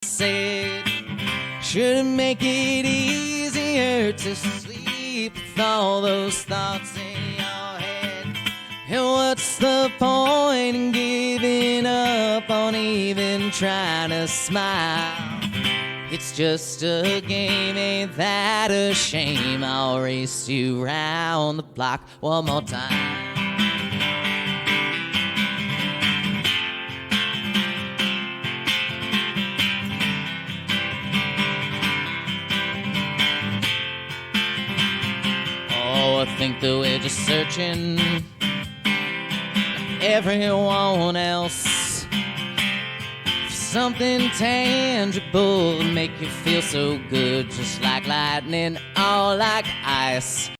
said, should make it easier to sleep with all those thoughts in your head. And what's the point in giving up on even trying to smile? It's just a game, ain't that a shame? I'll race you round the block one more time. Oh, I think that we're just searching like everyone else. Something tangible to make you feel so good, just like lightning or like ice.